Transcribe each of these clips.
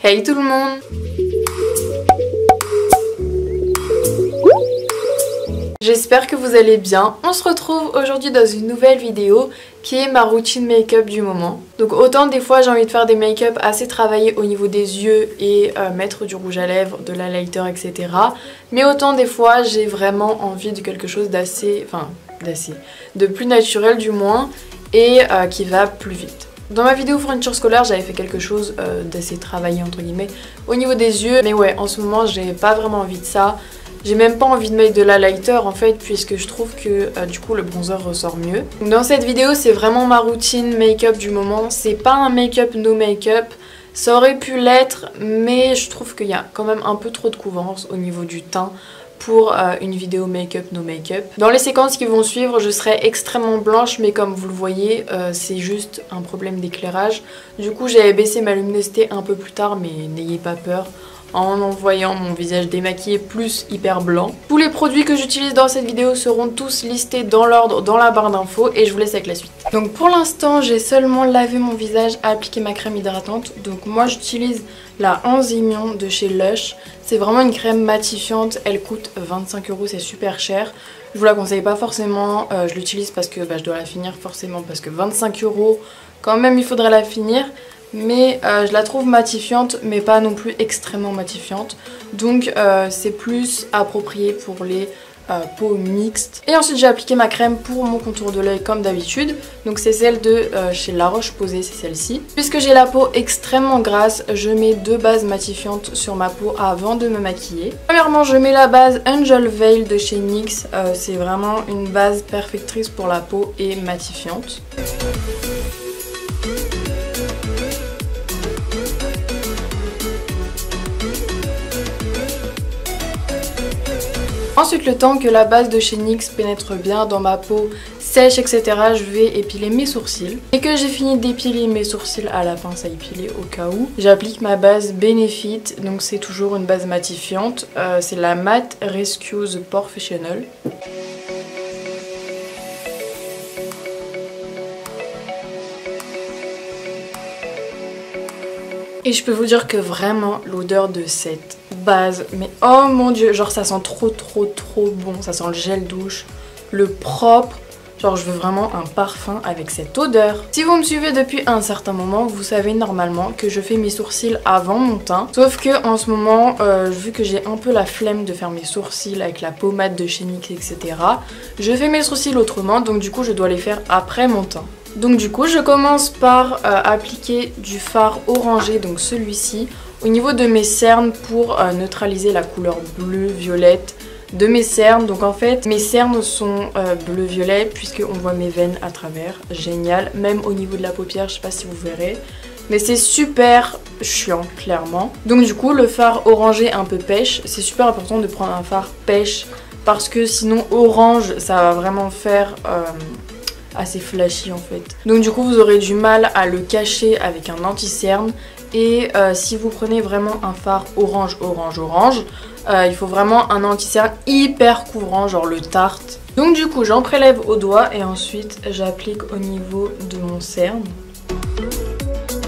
Hey tout le monde! J'espère que vous allez bien. On se retrouve aujourd'hui dans une nouvelle vidéo qui est ma routine make-up du moment. Donc autant des fois j'ai envie de faire des make-up assez travaillés au niveau des yeux et mettre du rouge à lèvres, de l'highlighter, etc. Mais autant des fois j'ai vraiment envie de quelque chose de plus naturel du moins et qui va plus vite. Dans ma vidéo fourniture scolaire, j'avais fait quelque chose d'assez travaillé entre guillemets au niveau des yeux. Mais ouais, en ce moment j'ai pas vraiment envie de ça. J'ai même pas envie de mettre de l'highlighter en fait, puisque je trouve que du coup le bronzer ressort mieux. Donc, dans cette vidéo c'est vraiment ma routine make-up du moment. C'est pas un make-up no make-up. Ça aurait pu l'être, mais je trouve qu'il y a quand même un peu trop de couvrance au niveau du teint pour une vidéo make-up no make-up. Dans les séquences qui vont suivre, je serai extrêmement blanche, mais comme vous le voyez, c'est juste un problème d'éclairage. Du coup, j'avais baissé ma luminosité un peu plus tard, mais n'ayez pas peur en voyant mon visage démaquillé plus hyper blanc. Tous les produits que j'utilise dans cette vidéo seront tous listés dans l'ordre dans la barre d'infos et je vous laisse avec la suite. Donc pour l'instant, j'ai seulement lavé mon visage, appliqué ma crème hydratante. Donc moi j'utilise la Enzymion de chez Lush. C'est vraiment une crème matifiante, elle coûte 25 €, c'est super cher. Je vous la conseille pas forcément, je l'utilise parce que je dois la finir forcément parce que 25 € quand même il faudrait la finir. Mais je la trouve matifiante mais pas non plus extrêmement matifiante. Donc c'est plus approprié pour les peaux mixtes. Et ensuite j'ai appliqué ma crème pour mon contour de l'œil comme d'habitude. Donc c'est celle de chez La Roche-Posay, c'est celle-ci. Puisque j'ai la peau extrêmement grasse, je mets deux bases matifiantes sur ma peau avant de me maquiller. Premièrement je mets la base Angel Veil de chez NYX. C'est vraiment une base perfectrice pour la peau et matifiante. Ensuite, le temps que la base de chez NYX pénètre bien dans ma peau, sèche, etc., je vais épiler mes sourcils. Et que j'ai fini d'épiler mes sourcils à la pince à épiler au cas où, j'applique ma base Benefit, donc c'est toujours une base matifiante. C'est la Matte Rescue The Professional. Et je peux vous dire que vraiment l'odeur de cette base, mais oh mon dieu, genre ça sent trop bon, ça sent le gel douche, le propre, genre je veux vraiment un parfum avec cette odeur. Si vous me suivez depuis un certain moment, vous savez normalement que je fais mes sourcils avant mon teint, sauf que en ce moment, vu que j'ai un peu la flemme de faire mes sourcils avec la pommade de chez NYX, etc., je fais mes sourcils autrement, donc du coup je dois les faire après mon teint. Donc du coup je commence par appliquer du fard orangé, donc celui-ci, au niveau de mes cernes pour neutraliser la couleur bleu-violette de mes cernes. Donc en fait mes cernes sont bleu-violet puisqu'on voit mes veines à travers, génial, même au niveau de la paupière, je sais pas si vous verrez. Mais c'est super chiant clairement. Donc du coup le fard orangé un peu pêche, c'est super important de prendre un fard pêche parce que sinon orange ça va vraiment faire... assez flashy en fait. Donc du coup vous aurez du mal à le cacher avec un anti-cerne. Et si vous prenez vraiment un fard orange, il faut vraiment un anti-cerne hyper couvrant, genre le Tarte. Donc du coup j'en prélève au doigt et ensuite j'applique au niveau de mon cerne.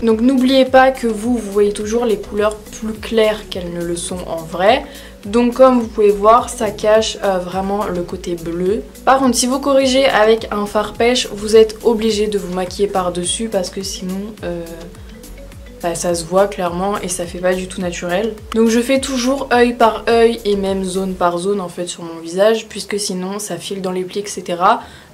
Donc n'oubliez pas que vous voyez toujours les couleurs plus claires qu'elles ne le sont en vrai. Donc comme vous pouvez voir, ça cache vraiment le côté bleu. Par contre, si vous corrigez avec un fard pêche, vous êtes obligé de vous maquiller par-dessus parce que sinon ça se voit clairement et ça fait pas du tout naturel. Donc je fais toujours œil par œil et même zone par zone en fait sur mon visage puisque sinon ça file dans les plis, etc.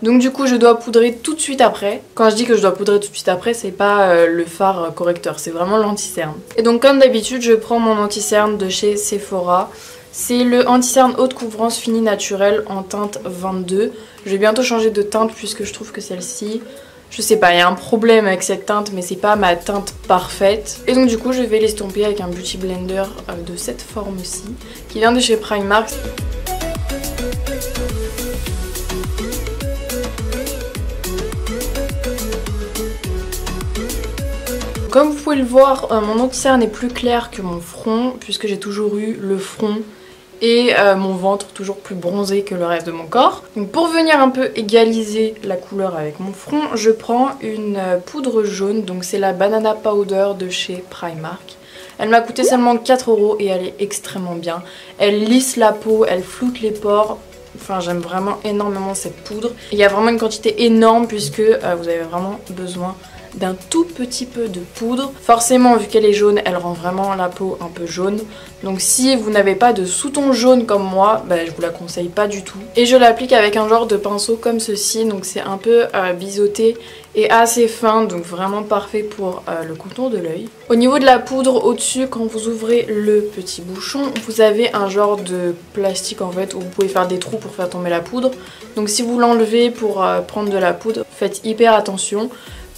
Donc du coup je dois poudrer tout de suite après. Quand je dis que je dois poudrer tout de suite après, c'est pas le fard correcteur, c'est vraiment l'anti-cerne. Et donc comme d'habitude je prends mon anti-cerne de chez Sephora. C'est le anti-cerne haute couvrance fini naturel en teinte 22. Je vais bientôt changer de teinte puisque je trouve que celle-ci, je sais pas, il y a un problème avec cette teinte mais c'est pas ma teinte parfaite. Et donc du coup je vais l'estomper avec un beauty blender de cette forme-ci qui vient de chez Primark. Comme vous pouvez le voir, mon anti-cerne est plus clair que mon front puisque j'ai toujours eu le front et mon ventre toujours plus bronzé que le reste de mon corps. Donc pour venir un peu égaliser la couleur avec mon front, je prends une poudre jaune, donc c'est la Banana Powder de chez Primark. Elle m'a coûté seulement 4 € et elle est extrêmement bien. Elle lisse la peau, elle floute les pores. Enfin, j'aime vraiment énormément cette poudre. Il y a vraiment une quantité énorme puisque vous avez vraiment besoin d'un tout petit peu de poudre. Forcément, vu qu'elle est jaune, elle rend vraiment la peau un peu jaune. Donc si vous n'avez pas de sous-ton jaune comme moi, je vous la conseille pas du tout. Et je l'applique avec un genre de pinceau comme ceci. Donc c'est un peu biseauté et assez fin, donc vraiment parfait pour le contour de l'œil. Au niveau de la poudre, au-dessus, quand vous ouvrez le petit bouchon, vous avez un genre de plastique en fait où vous pouvez faire des trous pour faire tomber la poudre. Donc si vous l'enlevez pour prendre de la poudre, faites hyper attention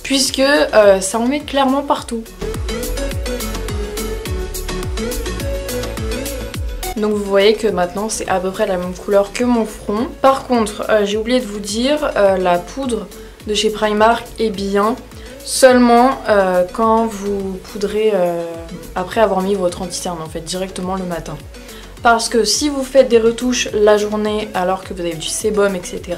puisque ça en met clairement partout. Donc vous voyez que maintenant c'est à peu près la même couleur que mon front. Par contre, j'ai oublié de vous dire, la poudre de chez Primark est bien seulement quand vous poudrez après avoir mis votre anti-cerne en fait, directement le matin. Parce que si vous faites des retouches la journée alors que vous avez du sébum, etc.,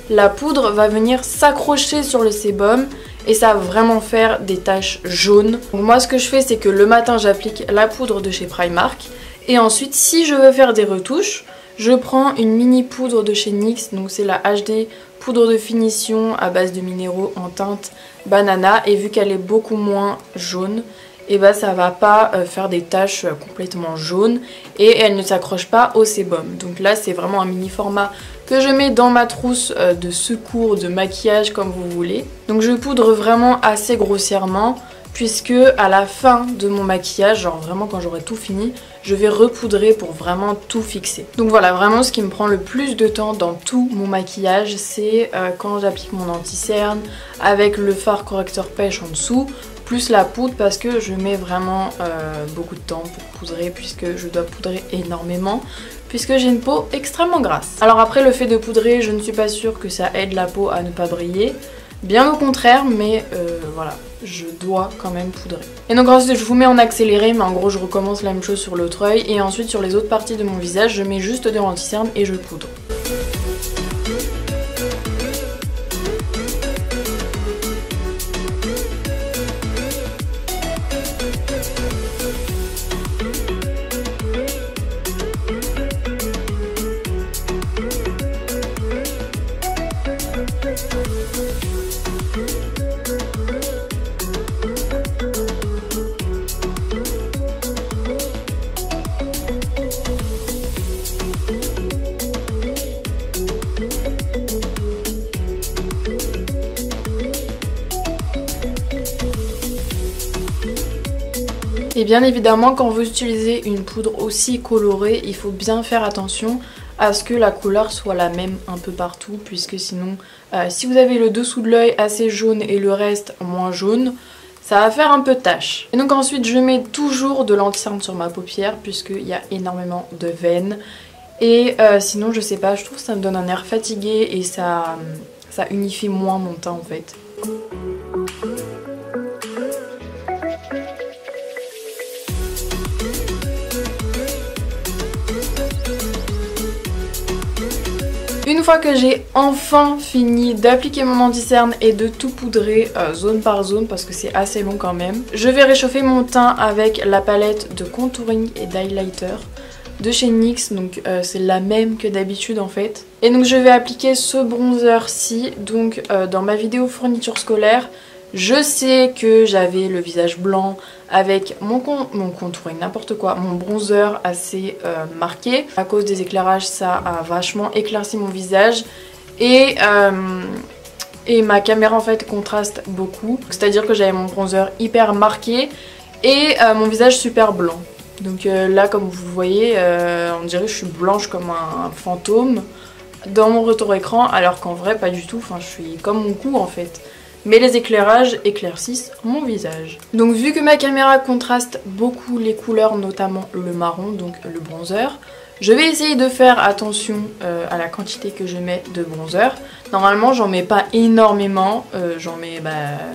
la poudre va venir s'accrocher sur le sébum et ça va vraiment faire des taches jaunes. Donc moi ce que je fais, c'est que le matin j'applique la poudre de chez Primark et ensuite si je veux faire des retouches, je prends une mini poudre de chez NYX, donc c'est la HD poudre de finition à base de minéraux en teinte banana, et vu qu'elle est beaucoup moins jaune, et ça va pas faire des taches complètement jaunes et elle ne s'accroche pas au sébum. Donc là c'est vraiment un mini format que je mets dans ma trousse de secours, de maquillage comme vous voulez. Donc je poudre vraiment assez grossièrement puisque à la fin de mon maquillage, genre vraiment quand j'aurai tout fini, je vais repoudrer pour vraiment tout fixer. Donc voilà, vraiment ce qui me prend le plus de temps dans tout mon maquillage, c'est quand j'applique mon anti-cerne avec le fard correcteur pêche en dessous, plus la poudre parce que je mets vraiment beaucoup de temps pour poudrer puisque je dois poudrer énormément puisque j'ai une peau extrêmement grasse. Alors après le fait de poudrer, je ne suis pas sûre que ça aide la peau à ne pas briller. Bien au contraire, mais voilà, je dois quand même poudrer. Et donc ensuite je vous mets en accéléré, mais en gros je recommence la même chose sur l'autre œil. Et ensuite sur les autres parties de mon visage, je mets juste de l'anti-cerne et je poudre. Et bien évidemment, quand vous utilisez une poudre aussi colorée, il faut bien faire attention à ce que la couleur soit la même un peu partout, puisque sinon, si vous avez le dessous de l'œil assez jaune et le reste moins jaune, ça va faire un peu tache. Et donc ensuite, je mets toujours de l'anti-cerne sur ma paupière, puisqu'il y a énormément de veines. Et sinon, je sais pas, je trouve que ça me donne un air fatigué et ça unifie moins mon teint en fait. Une fois que j'ai enfin fini d'appliquer mon anti-cerne et de tout poudrer zone par zone parce que c'est assez long quand même, je vais réchauffer mon teint avec la palette de contouring et d'highlighter de chez NYX, donc c'est la même que d'habitude en fait. Et donc je vais appliquer ce bronzer-ci, donc dans ma vidéo fourniture scolaire, je sais que j'avais le visage blanc avec mon contouring, n'importe quoi, mon bronzer assez marqué. À cause des éclairages, ça a vachement éclairci mon visage et ma caméra en fait contraste beaucoup. C'est-à-dire que j'avais mon bronzer hyper marqué et mon visage super blanc. Donc là comme vous voyez, on dirait que je suis blanche comme un fantôme dans mon retour écran, alors qu'en vrai pas du tout, enfin je suis comme mon cou en fait. Mais les éclairages éclaircissent mon visage. Donc vu que ma caméra contraste beaucoup les couleurs, notamment le marron, donc le bronzer, je vais essayer de faire attention à la quantité que je mets de bronzer. Normalement j'en mets pas énormément, j'en mets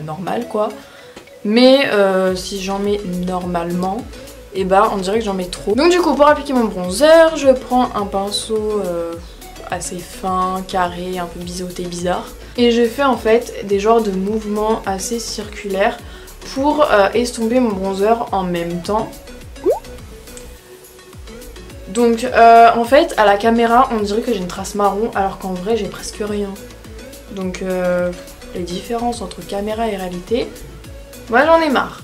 normal quoi. Mais si j'en mets normalement, et on dirait que j'en mets trop. Donc du coup pour appliquer mon bronzer, je prends un pinceau assez fin, carré, un peu biseauté bizarre. Et je fais en fait des genres de mouvements assez circulaires pour estomper mon bronzer en même temps. Donc en fait à la caméra on dirait que j'ai une trace marron alors qu'en vrai j'ai presque rien. Donc les différences entre caméra et réalité, moi j'en ai marre.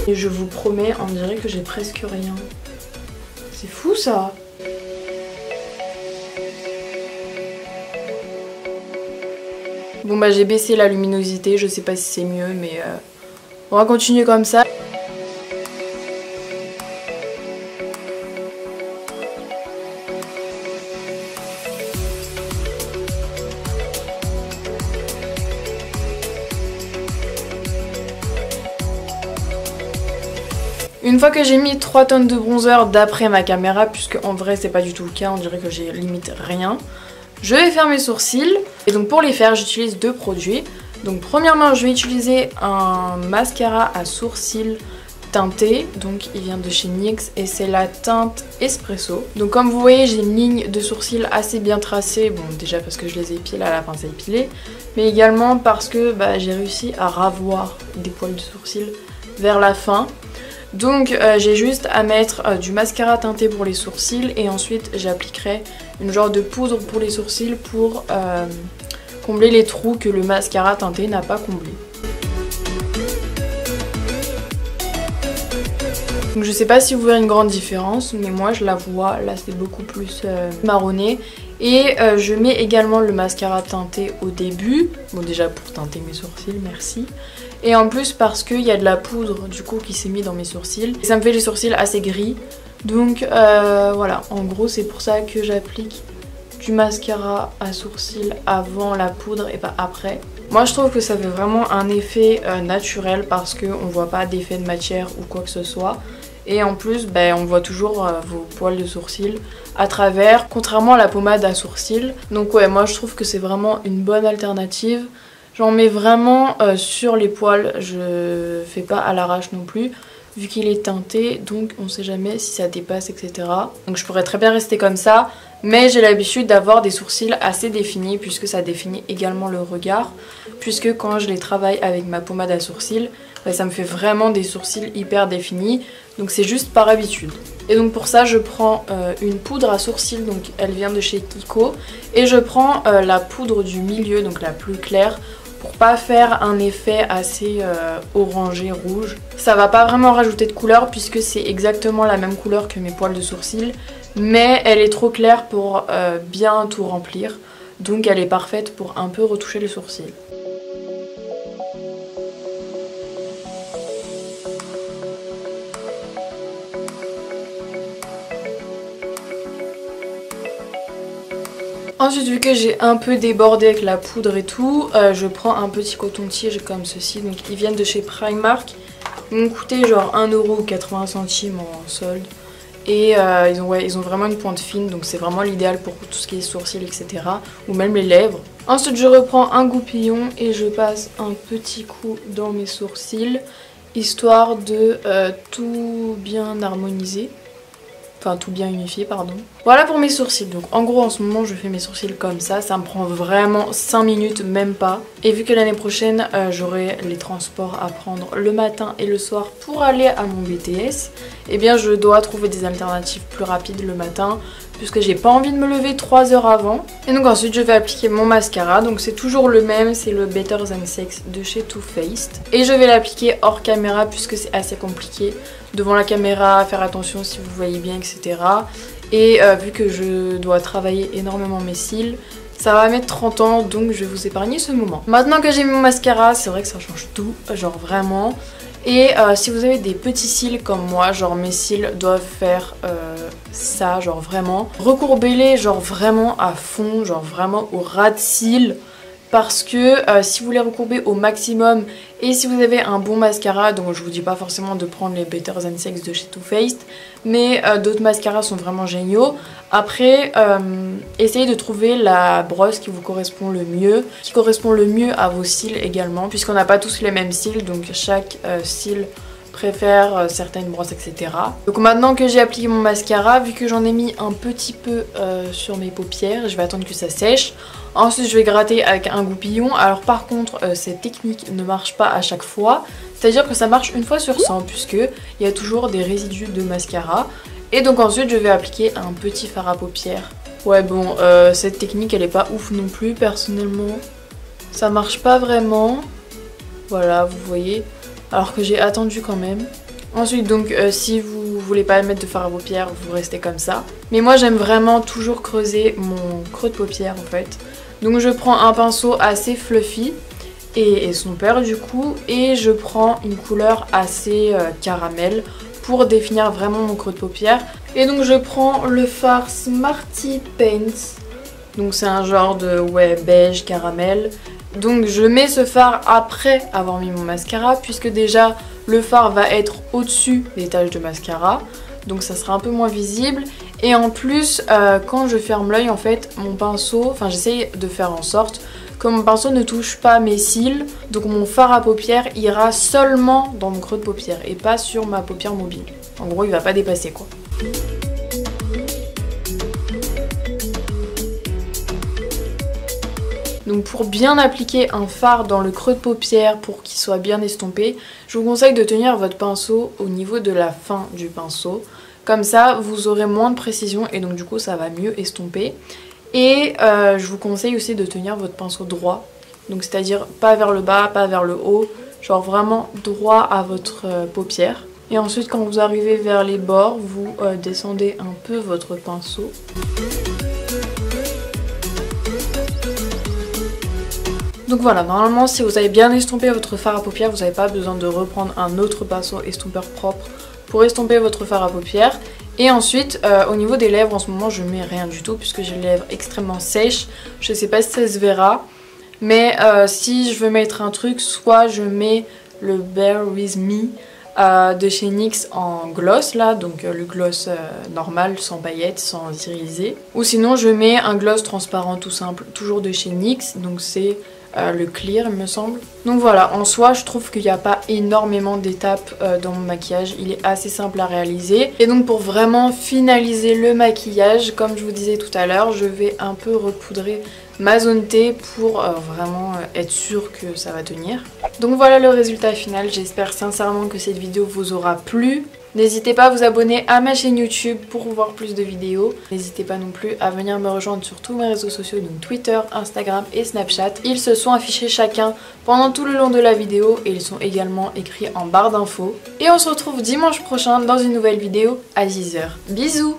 Et je vous promets, on dirait que j'ai presque rien. C'est fou ça. Bon bah j'ai baissé la luminosité, je sais pas si c'est mieux mais on va continuer comme ça. Une fois que j'ai mis 3 tonnes de bronzer d'après ma caméra, puisque en vrai c'est pas du tout le cas, on dirait que j'ai limite rien, je vais faire mes sourcils. Et donc pour les faire j'utilise 2 produits. Donc premièrement je vais utiliser un mascara à sourcils teinté, donc il vient de chez NYX et c'est la teinte Espresso. Donc comme vous voyez j'ai une ligne de sourcils assez bien tracée, bon déjà parce que je les épile à la pince à épiler, mais également parce que j'ai réussi à ravoir des poils de sourcils vers la fin. Donc j'ai juste à mettre du mascara teinté pour les sourcils et ensuite j'appliquerai une genre de poudre pour les sourcils pour combler les trous que le mascara teinté n'a pas comblé. Donc je sais pas si vous verrez une grande différence mais moi je la vois, là c'est beaucoup plus marronné. Et je mets également le mascara teinté au début, bon déjà pour teinter mes sourcils, merci. Et en plus parce qu'il y a de la poudre du coup qui s'est mis dans mes sourcils. Et ça me fait les sourcils assez gris. Donc voilà, en gros c'est pour ça que j'applique du mascara à sourcils avant la poudre et pas après. Moi je trouve que ça fait vraiment un effet naturel parce qu'on voit pas d'effet de matière ou quoi que ce soit. Et en plus on voit toujours vos poils de sourcils à travers, contrairement à la pommade à sourcils. Donc ouais, moi je trouve que c'est vraiment une bonne alternative. J'en mets vraiment sur les poils, je fais pas à l'arrache non plus, vu qu'il est teinté, donc on sait jamais si ça dépasse, etc. Donc je pourrais très bien rester comme ça, mais j'ai l'habitude d'avoir des sourcils assez définis, puisque ça définit également le regard, puisque quand je les travaille avec ma pommade à sourcils, ça me fait vraiment des sourcils hyper définis, donc c'est juste par habitude. Et donc pour ça je prends une poudre à sourcils, donc elle vient de chez Kiko, et je prends la poudre du milieu, donc la plus claire, pour pas faire un effet assez orangé rouge. Ça va pas vraiment rajouter de couleur puisque c'est exactement la même couleur que mes poils de sourcils, mais elle est trop claire pour bien tout remplir, donc elle est parfaite pour un peu retoucher les sourcils. Ensuite, vu que j'ai un peu débordé avec la poudre et tout, je prends un petit coton-tige comme ceci. Donc ils viennent de chez Primark. Ils m'ont coûté genre 1,80 € en solde. Et ils ont vraiment une pointe fine, donc c'est vraiment l'idéal pour tout ce qui est sourcils, etc. Ou même les lèvres. Ensuite, je reprends un goupillon et je passe un petit coup dans mes sourcils, histoire de tout bien harmoniser. Enfin tout bien unifié, pardon. Voilà pour mes sourcils. Donc en gros en ce moment je fais mes sourcils comme ça me prend vraiment 5 minutes, même pas. Et vu que l'année prochaine j'aurai les transports à prendre le matin et le soir pour aller à mon BTS, eh bien je dois trouver des alternatives plus rapides le matin, puisque j'ai pas envie de me lever 3 heures avant. Et donc ensuite je vais appliquer mon mascara, donc c'est toujours le même, c'est le Better Than Sex de chez Too Faced. Et je vais l'appliquer hors caméra puisque c'est assez compliqué devant la caméra, faire attention si vous voyez bien, etc. Et vu que je dois travailler énormément mes cils, ça va mettre 30 ans, donc je vais vous épargner ce moment. Maintenant que j'ai mis mon mascara, c'est vrai que ça change tout, genre vraiment. Et si vous avez des petits cils comme moi, genre mes cils doivent faire ça, genre vraiment. Recourbez-les genre vraiment à fond, genre vraiment au ras de cils. Parce que si vous les recourbez au maximum et si vous avez un bon mascara, donc je vous dis pas forcément de prendre les Better Than Sex de chez Too Faced, mais d'autres mascaras sont vraiment géniaux. Après, essayez de trouver la brosse qui vous correspond le mieux, à vos cils également, puisqu'on n'a pas tous les mêmes cils, donc chaque cil préfèrent certaines brosses, etc. Donc maintenant que j'ai appliqué mon mascara, vu que j'en ai mis un petit peu sur mes paupières, je vais attendre que ça sèche. Ensuite je vais gratter avec un goupillon. Alors par contre cette technique ne marche pas à chaque fois, c'est-à-dire que ça marche une fois sur 100 puisque il y a toujours des résidus de mascara. Et donc ensuite je vais appliquer un petit fard à paupières. Ouais bon, cette technique elle est pas ouf non plus personnellement. Ça marche pas vraiment. Voilà, vous voyez. Alors que j'ai attendu quand même. Ensuite donc si vous voulez pas mettre de fard à paupières, vous restez comme ça. Mais moi j'aime vraiment toujours creuser mon creux de paupière en fait. Donc je prends un pinceau assez fluffy et estomper du coup. Et je prends une couleur assez caramel pour définir vraiment mon creux de paupière. Et donc je prends le fard Smarty Paints. Donc c'est un genre de beige caramel. Donc je mets ce fard après avoir mis mon mascara puisque déjà le fard va être au-dessus des taches de mascara. Donc ça sera un peu moins visible. Et en plus quand je ferme l'œil en fait mon pinceau, enfin j'essaye de faire en sorte que mon pinceau ne touche pas mes cils. Donc mon fard à paupières ira seulement dans mon creux de paupière et pas sur ma paupière mobile. En gros il va pas dépasser quoi. Donc pour bien appliquer un fard dans le creux de paupière pour qu'il soit bien estompé, je vous conseille de tenir votre pinceau au niveau de la fin du pinceau. Comme ça vous aurez moins de précision et donc du coup ça va mieux estomper. Et je vous conseille aussi de tenir votre pinceau droit. Donc c'est-à-dire pas vers le bas, pas vers le haut, genre vraiment droit à votre paupière. Et ensuite quand vous arrivez vers les bords, vous descendez un peu votre pinceau. Donc voilà, normalement si vous avez bien estompé votre fard à paupières, vous n'avez pas besoin de reprendre un autre pinceau estompeur propre pour estomper votre fard à paupières. Et ensuite au niveau des lèvres, en ce moment je mets rien du tout puisque j'ai les lèvres extrêmement sèches. Je sais pas si ça se verra, mais si je veux mettre un truc, soit je mets le Bear With Me de chez NYX en gloss là, donc le gloss normal, sans paillettes, sans iriser. Ou sinon je mets un gloss transparent tout simple, toujours de chez NYX, donc c'est le clear il me semble. Donc voilà, en soi je trouve qu'il n'y a pas énormément d'étapes dans mon maquillage, il est assez simple à réaliser. Et donc pour vraiment finaliser le maquillage, comme je vous disais tout à l'heure, je vais un peu repoudrer ma zone T pour vraiment être sûre que ça va tenir. Donc voilà le résultat final, j'espère sincèrement que cette vidéo vous aura plu. N'hésitez pas à vous abonner à ma chaîne YouTube pour voir plus de vidéos. N'hésitez pas non plus à venir me rejoindre sur tous mes réseaux sociaux, donc Twitter, Instagram et Snapchat. Ils se sont affichés chacun pendant tout le long de la vidéo et ils sont également écrits en barre d'infos. Et on se retrouve dimanche prochain dans une nouvelle vidéo à 10h. Bisous!